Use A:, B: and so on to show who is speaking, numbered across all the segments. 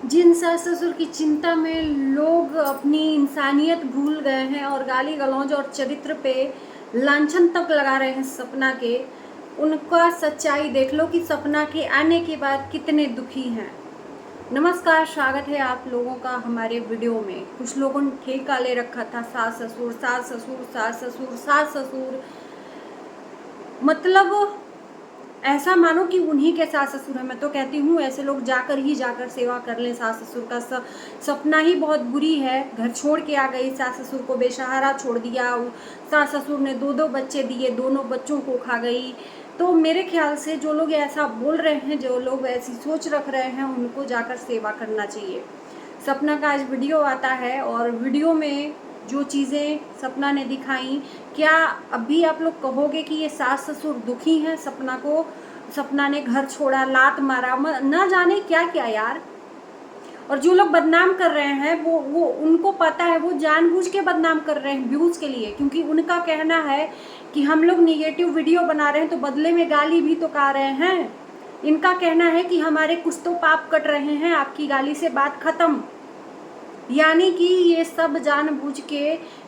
A: जिन सास ससुर की चिंता में लोग अपनी इंसानियत भूल गए हैं और गाली गलौज और चरित्र पे लांछन तक लगा रहे हैं सपना के, उनका सच्चाई देख लो कि सपना के आने के बाद कितने दुखी हैं। नमस्कार, स्वागत है आप लोगों का हमारे वीडियो में। कुछ लोगों ने ठेका ले रखा था सास ससुर सास ससुर सास ससुर सास ससुर, मतलब ऐसा मानो कि उन्हीं के सास ससुर है। मैं तो कहती हूँ ऐसे लोग जाकर सेवा कर लें सास ससुर का। सपना ही बहुत बुरी है, घर छोड़ के आ गई, सास ससुर को बेसहारा छोड़ दिया। सास ससुर ने दो बच्चे दिए, दोनों बच्चों को खा गई। तो मेरे ख्याल से जो लोग ऐसा बोल रहे हैं, जो लोग ऐसी सोच रख रहे हैं, उनको जाकर सेवा करना चाहिए। सपना का आज वीडियो आता है और वीडियो में जो चीज़ें सपना ने दिखाई, क्या अभी आप लोग कहोगे कि ये सास ससुर दुखी हैं? सपना ने घर छोड़ा, लात मारा, न जाने क्या क्या यार। और जो लोग बदनाम कर रहे हैं वो उनको पता है, वो जानबूझ के बदनाम कर रहे हैं व्यूज़ के लिए, क्योंकि उनका कहना है कि हम लोग निगेटिव वीडियो बना रहे हैं तो बदले में गाली भी तो खा रहे हैं। इनका कहना है कि हमारे कुछ तो पाप कट रहे हैं, आपकी गाली से बात खत्म। यानी कि ये सब जानबूझ के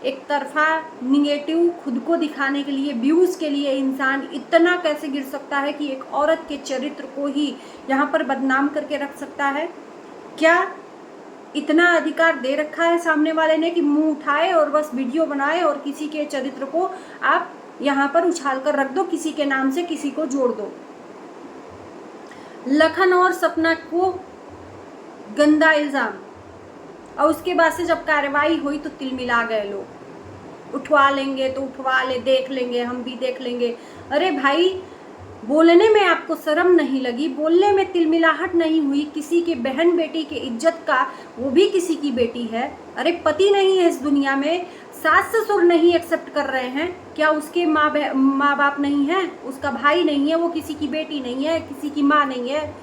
A: एक तरफा निगेटिव खुद को दिखाने के लिए, व्यूज़ के लिए इंसान इतना कैसे गिर सकता है कि एक औरत के चरित्र को ही यहाँ पर बदनाम करके रख सकता है? क्या इतना अधिकार दे रखा है सामने वाले ने कि मुंह उठाए और बस वीडियो बनाए और किसी के चरित्र को आप यहाँ पर उछाल कर रख दो, किसी के नाम से किसी को जोड़ दो। लखन और सपना को गंदा इल्ज़ाम, और उसके बाद से जब कार्रवाई हुई तो तिलमिला गए लोग। उठवा लेंगे तो उठवा ले, देख लेंगे, हम भी देख लेंगे। अरे भाई, बोलने में आपको शर्म नहीं लगी? बोलने में तिलमिलाहट नहीं हुई? किसी के बहन बेटी के इज्जत का, वो भी किसी की बेटी है। अरे पति नहीं है इस दुनिया में, सास ससुर नहीं एक्सेप्ट कर रहे हैं क्या? उसके माँ बाप नहीं है, उसका भाई नहीं है, वो किसी की बेटी नहीं है, किसी की माँ नहीं है,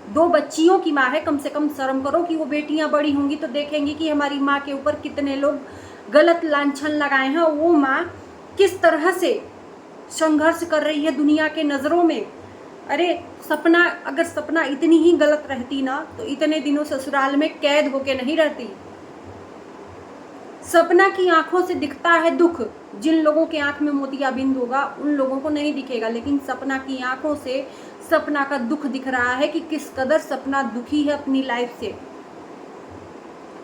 A: दो बच्चियों की माँ है। कम से कम शर्म करो कि वो बेटियां बड़ी होंगी तो देखेंगी कि हमारी माँ के ऊपर कितने लोग गलत लांछन लगाए हैं और वो माँ किस तरह से संघर्ष कर रही है दुनिया के नज़रों में। अरे सपना, अगर सपना इतनी ही गलत रहती ना तो इतने दिनों ससुराल में कैद होके नहीं रहती। सपना की आंखों से दिखता है दुख। जिन लोगों के आंख में मोतियाबिंद होगा उन लोगों को नहीं दिखेगा, लेकिन सपना की आंखों से सपना का दुख दिख रहा है कि किस कदर सपना दुखी है अपनी लाइफ से।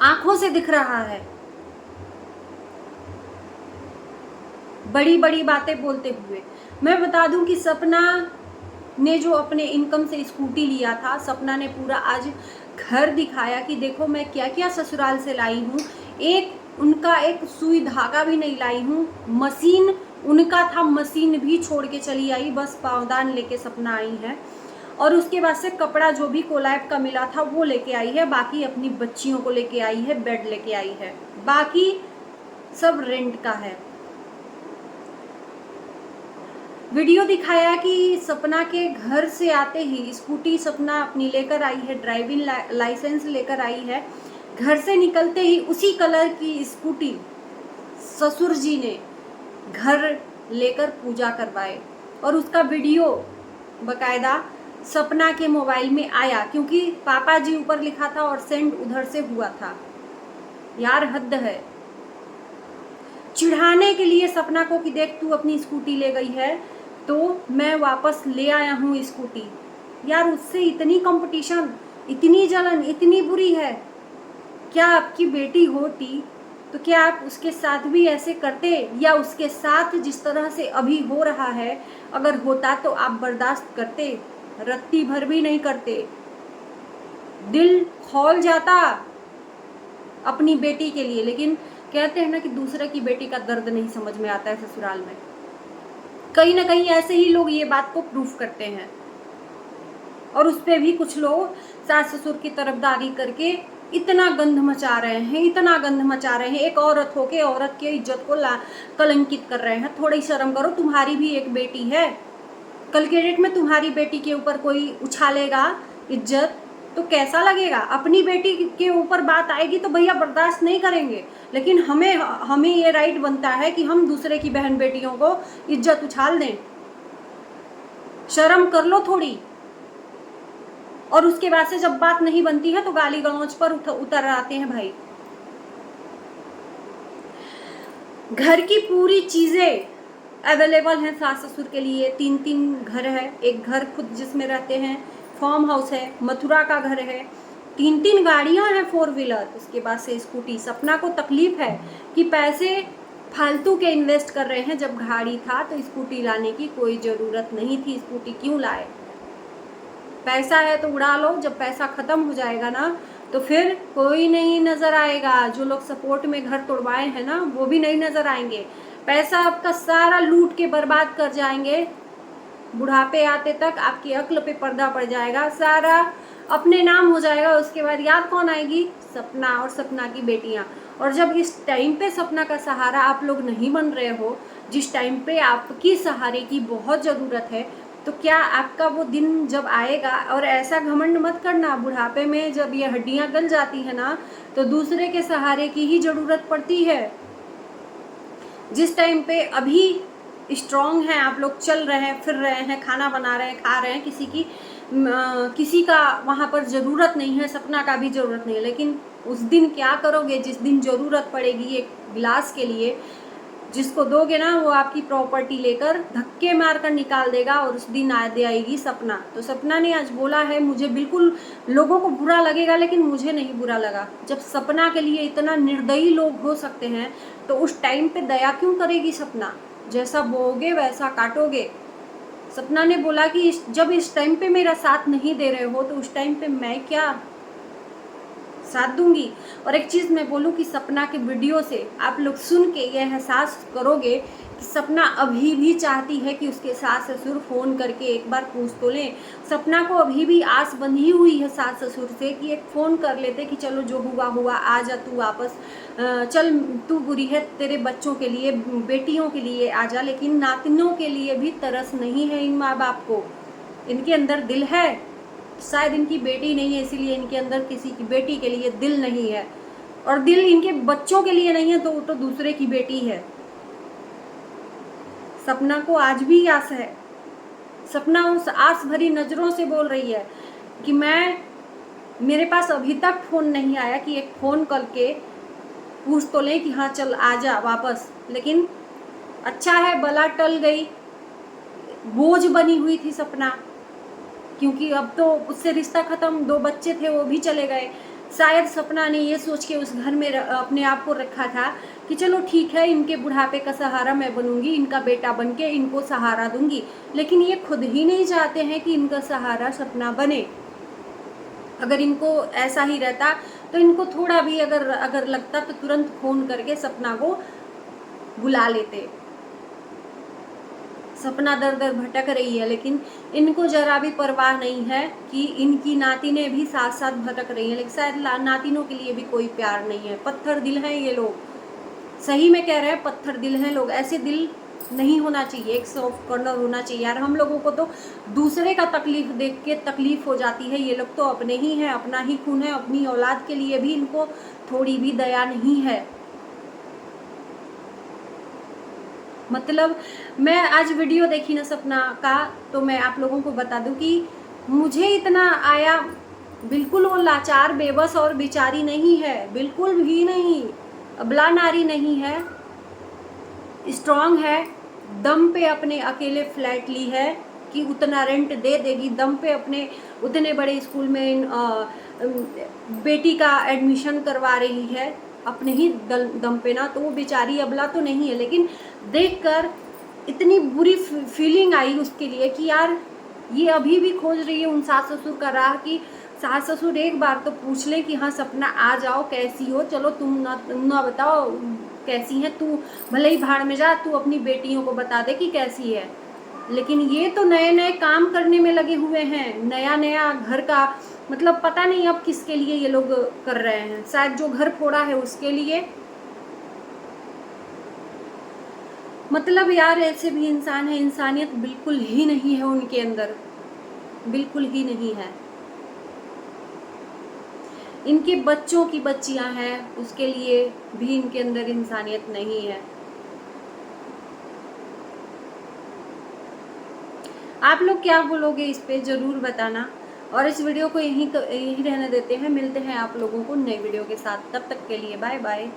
A: आंखों से दिख रहा है, बड़ी बड़ी बातें बोलते हुए। मैं बता दूं कि सपना ने जो अपने इनकम से स्कूटी लिया था, सपना ने पूरा आज घर दिखाया कि देखो मैं क्या क्या ससुराल से लाई हूँ। उनका एक सुई धागा भी नहीं लाई हूँ। मशीन उनका था, मशीन भी छोड़ के चली आई, बस पावदान लेके सपना आई है। और उसके बाद से कपड़ा जो भी कोलैब का मिला था वो लेके आई है, बाकी अपनी बच्चियों को लेके आई है, बेड लेके आई है, बाकी सब रेंट का है। वीडियो दिखाया कि सपना के घर से आते ही स्कूटी सपना अपनी लेकर आई है, ड्राइविंग लाइसेंस लेकर आई है। घर से निकलते ही उसी कलर की स्कूटी ससुर जी ने घर लेकर पूजा करवाए और उसका वीडियो बकायदा सपना के मोबाइल में आया, क्योंकि पापा जी ऊपर लिखा था और सेंड उधर से हुआ था। यार हद है। चिढ़ाने के लिए सपना को कि देख तू अपनी स्कूटी ले गई है तो मैं वापस ले आया हूँ स्कूटी। यार उससे इतनी कंपटीशन, इतनी जलन, इतनी बुरी है। क्या आपकी बेटी होती तो क्या आप उसके साथ भी ऐसे करते? या उसके साथ जिस तरह से अभी हो रहा है अगर होता तो आप बर्दाश्त करते? रत्ती भर भी नहीं करते। दिल खौल जाता अपनी बेटी के लिए। लेकिन कहते हैं ना कि दूसरे की बेटी का दर्द नहीं समझ में आता है ससुराल में। कहीं ना कहीं ऐसे ही लोग ये बात को प्रूफ करते हैं और उस पर भी कुछ लोग सास ससुर की तरफदारी करके इतना गंध मचा रहे हैं, इतना गंध मचा रहे हैं। एक औरत होके औरत की इज्जत को कलंकित कर रहे हैं। थोड़ी शर्म करो, तुम्हारी भी एक बेटी है। कल के डेट में तुम्हारी बेटी के ऊपर कोई उछालेगा इज्जत तो कैसा लगेगा? अपनी बेटी के ऊपर बात आएगी तो भैया बर्दाश्त नहीं करेंगे, लेकिन हमें ये राइट बनता है कि हम दूसरे की बहन बेटियों को इज्जत उछाल दें। शर्म कर लो थोड़ी। और उसके बाद से जब बात नहीं बनती है तो गाली गलौज पर उतर आते हैं भाई। घर की पूरी चीजें अवेलेबल हैं सास ससुर के लिए। 3-3 घर है, एक घर खुद जिसमें रहते हैं, फार्म हाउस है, मथुरा का घर है, 3-3 गाड़ियां हैं 4 व्हीलर, उसके बाद से स्कूटी। सपना को तकलीफ है कि पैसे फालतू के इन्वेस्ट कर रहे हैं, जब गाड़ी था तो स्कूटी लाने की कोई ज़रूरत नहीं थी, स्कूटी क्यों लाए। पैसा है तो उड़ा लो, जब पैसा ख़त्म हो जाएगा ना तो फिर कोई नहीं नज़र आएगा। जो लोग सपोर्ट में घर तोड़वाए हैं ना वो भी नहीं नज़र आएंगे। पैसा आपका सारा लूट के बर्बाद कर जाएंगे, बुढ़ापे आते तक आपकी अक्ल पे पर्दा पड़ जाएगा, सारा अपने नाम हो जाएगा। उसके बाद याद कौन आएगी? सपना और सपना की बेटियां। और जब इस टाइम पे सपना का सहारा आप लोग नहीं बन रहे हो, जिस टाइम पे आपकी सहारे की बहुत ज़रूरत है, तो क्या आपका वो दिन जब आएगा। और ऐसा घमंड मत करना, बुढ़ापे में जब ये हड्डियां गल जाती है ना तो दूसरे के सहारे की ही ज़रूरत पड़ती है। जिस टाइम पे अभी स्ट्रॉन्ग हैं आप लोग, चल रहे हैं, फिर रहे हैं, खाना बना रहे हैं, खा रहे हैं, किसी का वहाँ पर ज़रूरत नहीं है, सपना का भी ज़रूरत नहीं है। लेकिन उस दिन क्या करोगे जिस दिन ज़रूरत पड़ेगी एक गिलास के लिए, जिसको दोगे ना वो आपकी प्रॉपर्टी लेकर धक्के मार कर निकाल देगा, और उस दिन आएगी सपना। तो सपना ने आज बोला है, मुझे बिल्कुल, लोगों को बुरा लगेगा लेकिन मुझे नहीं बुरा लगा। जब सपना के लिए इतना निर्दयी लोग हो सकते हैं तो उस टाइम पे दया क्यों करेगी सपना? जैसा बोओगे वैसा काटोगे। सपना ने बोला कि जब इस टाइम पे मेरा साथ नहीं दे रहे हो तो उस टाइम पे मैं क्या साथ दूंगी। और एक चीज़ मैं बोलूँ कि सपना के वीडियो से आप लोग सुन के ये एहसास करोगे कि सपना अभी भी चाहती है कि उसके सास ससुर फ़ोन करके एक बार पूछ तो लें। सपना को अभी भी आस बंधी हुई है सास ससुर से कि एक फ़ोन कर लेते कि चलो जो हुआ हुआ, आ जा तू वापस, चल तू बुरी है, तेरे बच्चों के लिए, बेटियों के लिए आ जा। लेकिन नातिनों के लिए भी तरस नहीं है इन माँ बाप को। इनके अंदर दिल है, शायद इनकी बेटी नहीं है इसीलिए इनके अंदर किसी की बेटी के लिए दिल नहीं है, और दिल इनके बच्चों के लिए नहीं है तो दूसरे की बेटी है। सपना को आज भी आस है। सपना उस आस भरी नज़रों से बोल रही है कि मेरे पास अभी तक फ़ोन नहीं आया कि एक फ़ोन करके पूछ तो ले कि हाँ चल आ जा वापस। लेकिन अच्छा है, बला टल गई। बोझ बनी हुई थी सपना, क्योंकि अब तो उससे रिश्ता ख़त्म, 2 बच्चे थे वो भी चले गए। शायद सपना ने ये सोच के उस घर में अपने आप को रखा था कि चलो ठीक है, इनके बुढ़ापे का सहारा मैं बनूंगी, इनका बेटा बन के इनको सहारा दूंगी। लेकिन ये खुद ही नहीं चाहते हैं कि इनका सहारा सपना बने। अगर इनको ऐसा ही रहता तो इनको थोड़ा भी अगर लगता तो तुरंत फ़ोन करके सपना को बुला लेते। सपना दर दर भटक रही है लेकिन इनको जरा भी परवाह नहीं है कि इनकी नातिनें भी साथ साथ भटक रही हैं। लेकिन शायद नातिनों के लिए भी कोई प्यार नहीं है। पत्थर दिल हैं ये लोग, सही में कह रहे हैं, पत्थर दिल हैं लोग। ऐसे दिल नहीं होना चाहिए, एक सॉफ्ट कॉर्नर होना चाहिए यार। हम लोगों को तो दूसरे का तकलीफ देख के तकलीफ हो जाती है, ये लोग तो अपने ही हैं, अपना ही खून है। अपनी औलाद के लिए भी इनको थोड़ी भी दया नहीं है। मतलब मैं आज वीडियो देखी ना सपना का, तो मैं आप लोगों को बता दूं कि मुझे इतना आया, बिल्कुल वो लाचार बेबस और बेचारी नहीं है, बिल्कुल भी नहीं। अबला नारी नहीं है, स्ट्रांग है, दम पे अपने अकेले फ्लैट ली है कि उतना रेंट दे देगी, दम पे अपने उतने बड़े स्कूल में बेटी का एडमिशन करवा रही है अपने ही दम पे ना। तो वो बेचारी अबला तो नहीं है, लेकिन देखकर इतनी बुरी फीलिंग आई उसके लिए कि यार ये अभी भी खोज रही है उन सास ससुर का राह कि सास ससुर एक बार तो पूछ लें कि हाँ सपना आ जाओ, कैसी हो, चलो तुम ना बताओ कैसी है, तू भले ही भाड़ में जा, तू अपनी बेटियों को बता दे कि कैसी है। लेकिन ये तो नए नए काम करने में लगे हुए हैं, नया नया घर का, मतलब पता नहीं अब किसके लिए ये लोग कर रहे हैं। शायद जो घर फोड़ा है उसके लिए। मतलब यार ऐसे भी इंसान है, इंसानियत बिल्कुल ही नहीं है उनके अंदर, बिल्कुल ही नहीं है। इनके बच्चों की बच्चियां हैं, उसके लिए भी इनके अंदर इंसानियत नहीं है। आप लोग क्या बोलोगे इस पे ज़रूर बताना। और इस वीडियो को यहीं रहने देते हैं। मिलते हैं आप लोगों को नई वीडियो के साथ, तब तक के लिए बाय बाय।